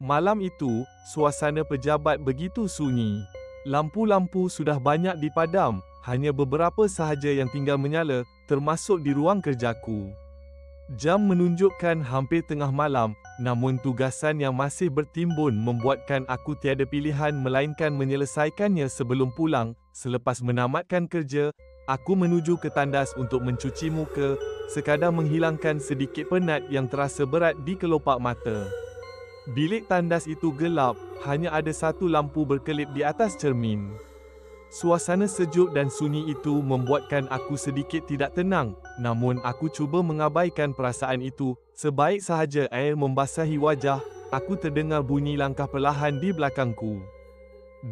Malam itu, suasana pejabat begitu sunyi. Lampu-lampu sudah banyak dipadam, hanya beberapa sahaja yang tinggal menyala, termasuk di ruang kerjaku. Jam menunjukkan hampir tengah malam, namun tugasan yang masih bertimbun membuatkan aku tiada pilihan melainkan menyelesaikannya sebelum pulang. Selepas menamatkan kerja, aku menuju ke tandas untuk mencuci muka, sekadar menghilangkan sedikit penat yang terasa berat di kelopak mata. Bilik tandas itu gelap, hanya ada satu lampu berkelip di atas cermin. Suasana sejuk dan sunyi itu membuatkan aku sedikit tidak tenang, namun aku cuba mengabaikan perasaan itu. Sebaik sahaja air membasahi wajah, aku terdengar bunyi langkah perlahan di belakangku.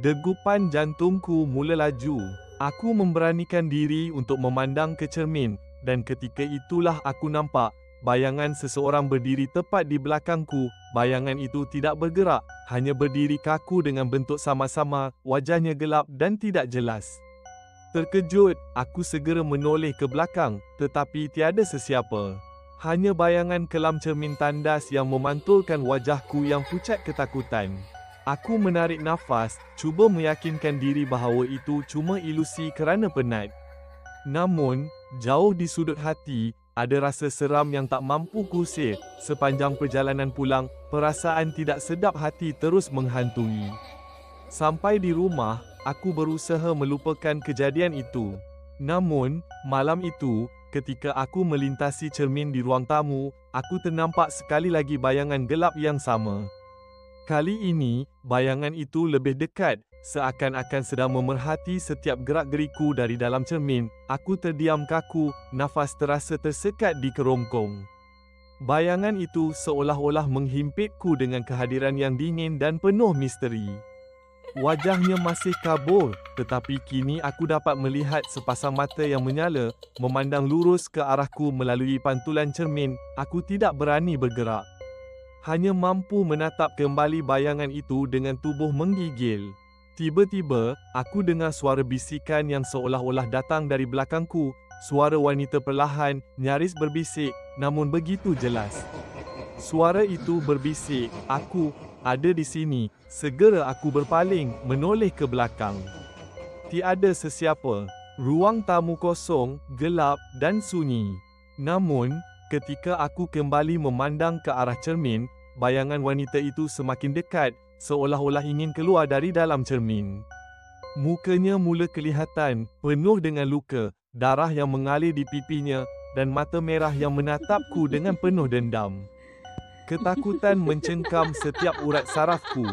Degupan jantungku mula laju. Aku memberanikan diri untuk memandang ke cermin, dan ketika itulah aku nampak bayangan seseorang berdiri tepat di belakangku. Bayangan itu tidak bergerak, hanya berdiri kaku dengan bentuk sama-sama, wajahnya gelap dan tidak jelas. Terkejut, aku segera menoleh ke belakang, tetapi tiada sesiapa. Hanya bayangan kelam cermin tandas yang memantulkan wajahku yang pucat ketakutan. Aku menarik nafas, cuba meyakinkan diri bahawa itu cuma ilusi kerana penat. Namun, jauh di sudut hati, ada rasa seram yang tak mampu kusir. Sepanjang perjalanan pulang, perasaan tidak sedap hati terus menghantui. Sampai di rumah, aku berusaha melupakan kejadian itu. Namun, malam itu, ketika aku melintasi cermin di ruang tamu, aku ternampak sekali lagi bayangan gelap yang sama. Kali ini, bayangan itu lebih dekat, seakan-akan sedang memerhati setiap gerak-geriku dari dalam cermin. Aku terdiam kaku, nafas terasa tersekat di kerongkong. Bayangan itu seolah-olah menghimpitku dengan kehadiran yang dingin dan penuh misteri. Wajahnya masih kabur, tetapi kini aku dapat melihat sepasang mata yang menyala, memandang lurus ke arahku melalui pantulan cermin. Aku tidak berani bergerak. Hanya mampu menatap kembali bayangan itu dengan tubuh menggigil. Tiba-tiba, aku dengar suara bisikan yang seolah-olah datang dari belakangku. Suara wanita perlahan, nyaris berbisik, namun begitu jelas. Suara itu berbisik, "Aku ada di sini." Segera aku berpaling, menoleh ke belakang. Tiada sesiapa. Ruang tamu kosong, gelap dan sunyi. Namun, ketika aku kembali memandang ke arah cermin, bayangan wanita itu semakin dekat, seolah-olah ingin keluar dari dalam cermin. Mukanya mula kelihatan, penuh dengan luka, darah yang mengalir di pipinya, dan mata merah yang menatapku dengan penuh dendam. Ketakutan mencengkam setiap urat sarafku.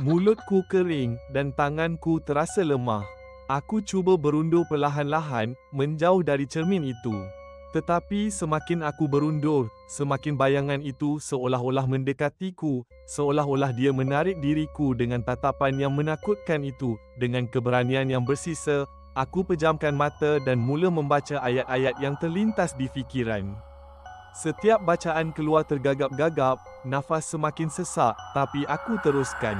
Mulutku kering, dan tanganku terasa lemah. Aku cuba berundur perlahan-lahan, menjauh dari cermin itu. Tetapi semakin aku berundur, semakin bayangan itu seolah-olah mendekatiku, seolah-olah dia menarik diriku dengan tatapan yang menakutkan itu. Dengan keberanian yang bersisa, aku pejamkan mata dan mula membaca ayat-ayat yang terlintas di fikiran. Setiap bacaan keluar tergagap-gagap, nafas semakin sesak, tapi aku teruskan.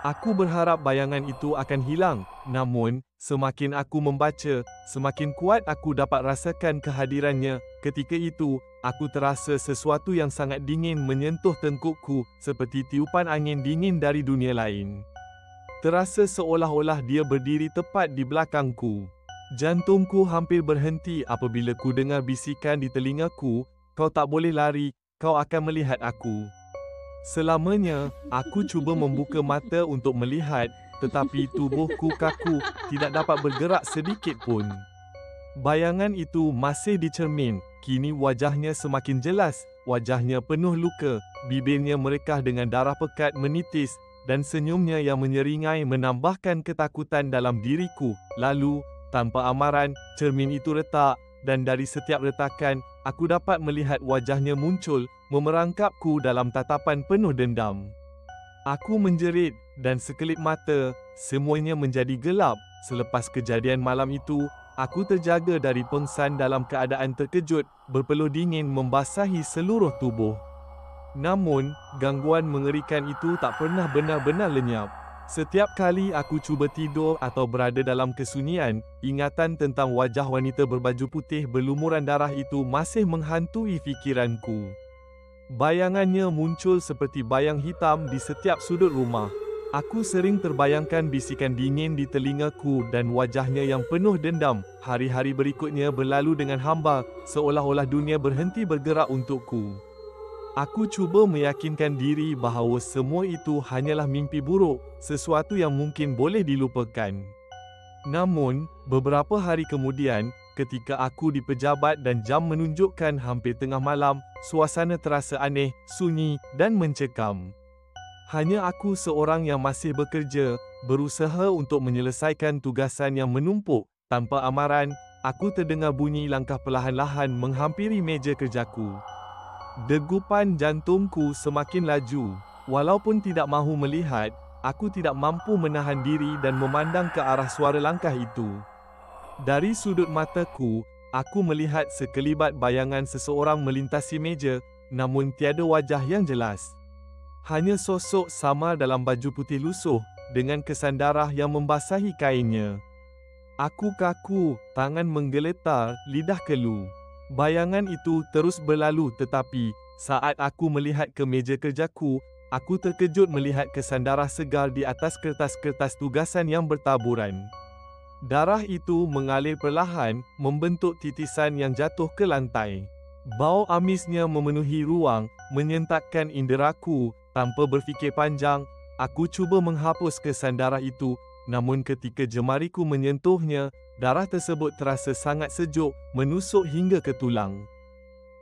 Aku berharap bayangan itu akan hilang, namun, semakin aku membaca, semakin kuat aku dapat rasakan kehadirannya. Ketika itu, aku terasa sesuatu yang sangat dingin menyentuh tengkukku, seperti tiupan angin dingin dari dunia lain. Terasa seolah-olah dia berdiri tepat di belakangku. Jantungku hampir berhenti apabila ku dengar bisikan di telingaku, "Kau tak boleh lari, kau akan melihat aku." Selamanya, aku cuba membuka mata untuk melihat, tetapi tubuhku kaku, tidak dapat bergerak sedikit pun. Bayangan itu masih di cermin, kini wajahnya semakin jelas, wajahnya penuh luka, bibirnya merekah dengan darah pekat menitis, dan senyumnya yang menyeringai menambahkan ketakutan dalam diriku. Lalu, tanpa amaran, cermin itu retak, dan dari setiap retakan, aku dapat melihat wajahnya muncul, memerangkapku dalam tatapan penuh dendam. Aku menjerit, dan sekelip mata, semuanya menjadi gelap. Selepas kejadian malam itu, aku terjaga dari pengsan dalam keadaan terkejut, berpeluh dingin membasahi seluruh tubuh. Namun, gangguan mengerikan itu tak pernah benar-benar lenyap. Setiap kali aku cuba tidur atau berada dalam kesunyian, ingatan tentang wajah wanita berbaju putih berlumuran darah itu masih menghantui fikiranku. Bayangannya muncul seperti bayang hitam di setiap sudut rumah. Aku sering terbayangkan bisikan dingin di telingaku dan wajahnya yang penuh dendam. Hari-hari berikutnya berlalu dengan hambar, seolah-olah dunia berhenti bergerak untukku. Aku cuba meyakinkan diri bahawa semua itu hanyalah mimpi buruk, sesuatu yang mungkin boleh dilupakan. Namun, beberapa hari kemudian, ketika aku di pejabat dan jam menunjukkan hampir tengah malam, suasana terasa aneh, sunyi, dan mencekam. Hanya aku seorang yang masih bekerja, berusaha untuk menyelesaikan tugasan yang menumpuk. Tanpa amaran, aku terdengar bunyi langkah perlahan-lahan menghampiri meja kerjaku. Degupan jantungku semakin laju. Walaupun tidak mahu melihat, aku tidak mampu menahan diri dan memandang ke arah suara langkah itu. Dari sudut mataku, aku melihat sekelibat bayangan seseorang melintasi meja, namun tiada wajah yang jelas. Hanya sosok samar dalam baju putih lusuh, dengan kesan darah yang membasahi kainnya. Aku kaku, tangan menggeletar, lidah kelu. Bayangan itu terus berlalu tetapi, saat aku melihat ke meja kerjaku, aku terkejut melihat kesan darah segar di atas kertas-kertas tugasan yang bertaburan. Darah itu mengalir perlahan, membentuk titisan yang jatuh ke lantai. Bau amisnya memenuhi ruang, menyentakkan inderaku. Tanpa berfikir panjang, aku cuba menghapus kesan darah itu, namun ketika jemariku menyentuhnya, darah tersebut terasa sangat sejuk, menusuk hingga ke tulang.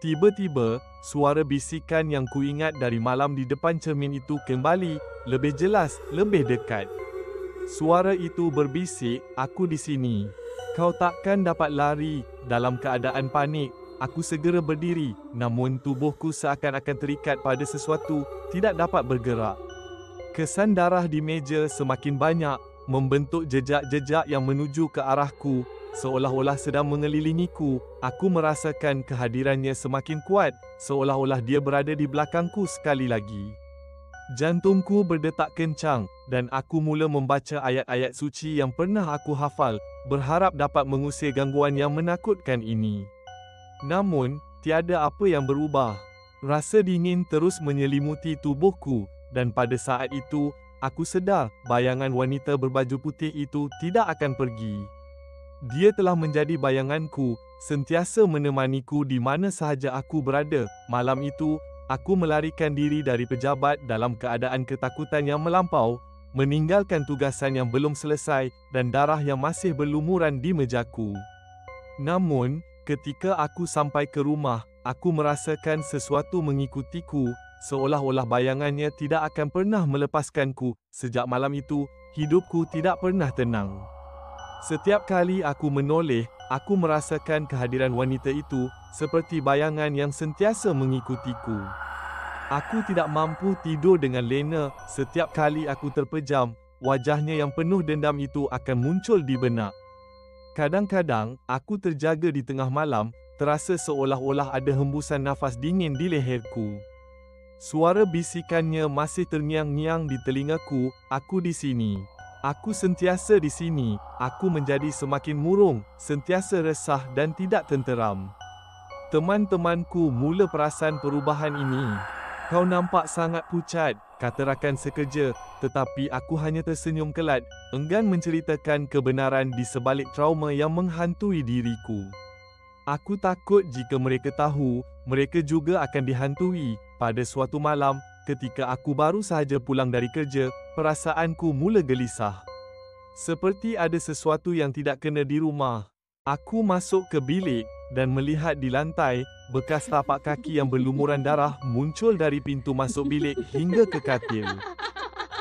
Tiba-tiba, suara bisikan yang kuingat dari malam di depan cermin itu kembali, lebih jelas, lebih dekat. Suara itu berbisik, "Aku di sini. Kau takkan dapat lari." Dalam keadaan panik, aku segera berdiri, namun tubuhku seakan-akan terikat pada sesuatu, tidak dapat bergerak. Kesan darah di meja semakin banyak, membentuk jejak-jejak yang menuju ke arahku, seolah-olah sedang mengelilingiku. Aku merasakan kehadirannya semakin kuat, seolah-olah dia berada di belakangku sekali lagi. Jantungku berdetak kencang, dan aku mula membaca ayat-ayat suci yang pernah aku hafal, berharap dapat mengusir gangguan yang menakutkan ini. Namun, tiada apa yang berubah. Rasa dingin terus menyelimuti tubuhku, dan pada saat itu, aku sedar bayangan wanita berbaju putih itu tidak akan pergi. Dia telah menjadi bayanganku, sentiasa menemaniku di mana sahaja aku berada. Malam itu, aku melarikan diri dari pejabat dalam keadaan ketakutan yang melampau, meninggalkan tugasan yang belum selesai dan darah yang masih berlumuran di mejaku. Namun, ketika aku sampai ke rumah, aku merasakan sesuatu mengikutiku, seolah-olah bayangannya tidak akan pernah melepaskanku. Sejak malam itu, hidupku tidak pernah tenang. Setiap kali aku menoleh, aku merasakan kehadiran wanita itu, seperti bayangan yang sentiasa mengikutiku. Aku tidak mampu tidur dengan lena. Setiap kali aku terpejam, wajahnya yang penuh dendam itu akan muncul di benak. Kadang-kadang, aku terjaga di tengah malam, terasa seolah-olah ada hembusan nafas dingin di leherku. Suara bisikannya masih terngiang-ngiang di telingaku, "Aku di sini. Aku sentiasa di sini." Aku menjadi semakin murung, sentiasa resah dan tidak tenteram. Teman-temanku mula perasan perubahan ini. "Kau nampak sangat pucat," kata rakan sekerja, tetapi aku hanya tersenyum kelat, enggan menceritakan kebenaran di sebalik trauma yang menghantui diriku. Aku takut jika mereka tahu, mereka juga akan dihantui. Pada suatu malam, ketika aku baru sahaja pulang dari kerja, perasaanku mula gelisah. Seperti ada sesuatu yang tidak kena di rumah. Aku masuk ke bilik, dan melihat di lantai, bekas tapak kaki yang berlumuran darah muncul dari pintu masuk bilik hingga ke katil.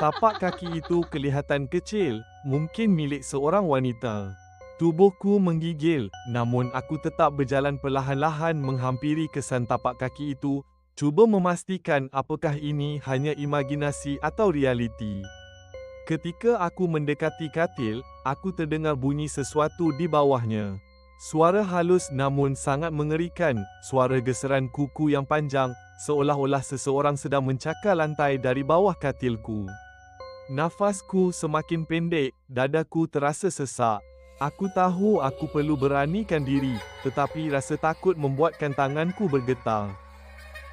Tapak kaki itu kelihatan kecil, mungkin milik seorang wanita. Tubuhku menggigil, namun aku tetap berjalan perlahan-lahan menghampiri kesan tapak kaki itu, cuba memastikan apakah ini hanya imajinasi atau realiti. Ketika aku mendekati katil, aku terdengar bunyi sesuatu di bawahnya. Suara halus namun sangat mengerikan, suara geseran kuku yang panjang, seolah-olah seseorang sedang mencakar lantai dari bawah katilku. Nafasku semakin pendek, dadaku terasa sesak. Aku tahu aku perlu beranikan diri, tetapi rasa takut membuatkan tanganku bergetar.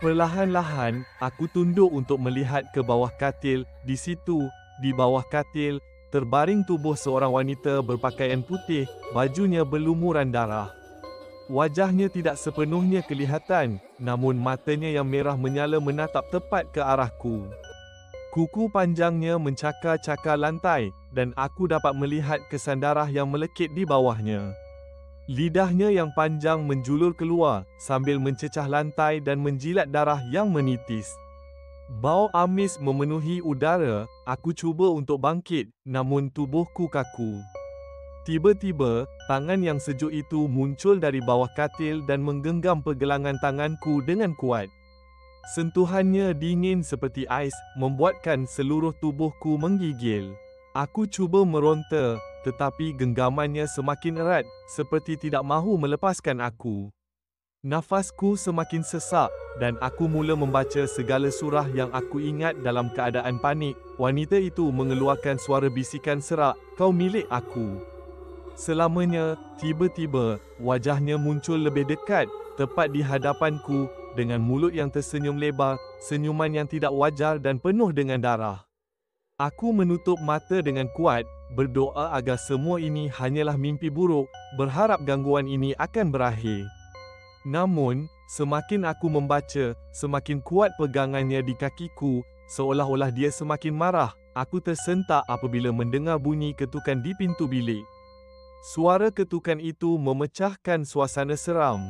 Perlahan-lahan, aku tunduk untuk melihat ke bawah katil. Di situ, di bawah katil, terbaring tubuh seorang wanita berpakaian putih, bajunya berlumuran darah. Wajahnya tidak sepenuhnya kelihatan, namun matanya yang merah menyala menatap tepat ke arahku. Kuku panjangnya mencakar-cakar lantai, dan aku dapat melihat kesan darah yang melekit di bawahnya. Lidahnya yang panjang menjulur keluar, sambil mencecah lantai dan menjilat darah yang menitis. Bau amis memenuhi udara, aku cuba untuk bangkit, namun tubuhku kaku. Tiba-tiba, tangan yang sejuk itu muncul dari bawah katil dan menggenggam pergelangan tanganku dengan kuat. Sentuhannya dingin seperti ais, membuatkan seluruh tubuhku menggigil. Aku cuba meronta, tetapi genggamannya semakin erat, seperti tidak mahu melepaskan aku. Nafasku semakin sesak, dan aku mula membaca segala surah yang aku ingat dalam keadaan panik. Wanita itu mengeluarkan suara bisikan serak, "Kau milik aku." Selamanya, tiba-tiba, wajahnya muncul lebih dekat, tepat di hadapanku, dengan mulut yang tersenyum lebar, senyuman yang tidak wajar dan penuh dengan darah. Aku menutup mata dengan kuat, berdoa agar semua ini hanyalah mimpi buruk, berharap gangguan ini akan berakhir. Namun, semakin aku membaca, semakin kuat pegangannya di kakiku, seolah-olah dia semakin marah. Aku tersentak apabila mendengar bunyi ketukan di pintu bilik. Suara ketukan itu memecahkan suasana seram.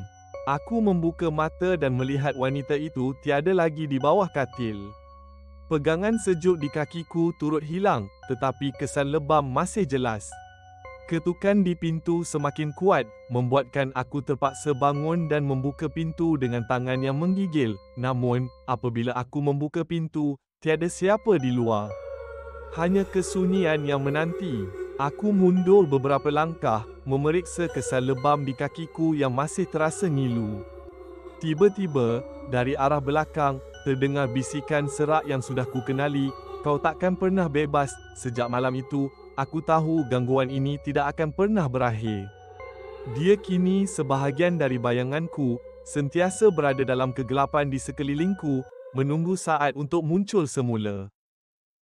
Aku membuka mata dan melihat wanita itu tiada lagi di bawah katil. Pegangan sejuk di kakiku turut hilang, tetapi kesan lebam masih jelas. Ketukan di pintu semakin kuat, membuatkan aku terpaksa bangun dan membuka pintu dengan tangan yang menggigil. Namun, apabila aku membuka pintu, tiada siapa di luar. Hanya kesunyian yang menanti. Aku mundur beberapa langkah, memeriksa kesan lebam di kakiku yang masih terasa ngilu. Tiba-tiba, dari arah belakang, terdengar bisikan serak yang sudah kukenali, "Kau takkan pernah bebas." Sejak malam itu, aku tahu gangguan ini tidak akan pernah berakhir. Dia kini sebahagian dari bayanganku, sentiasa berada dalam kegelapan di sekelilingku, menunggu saat untuk muncul semula.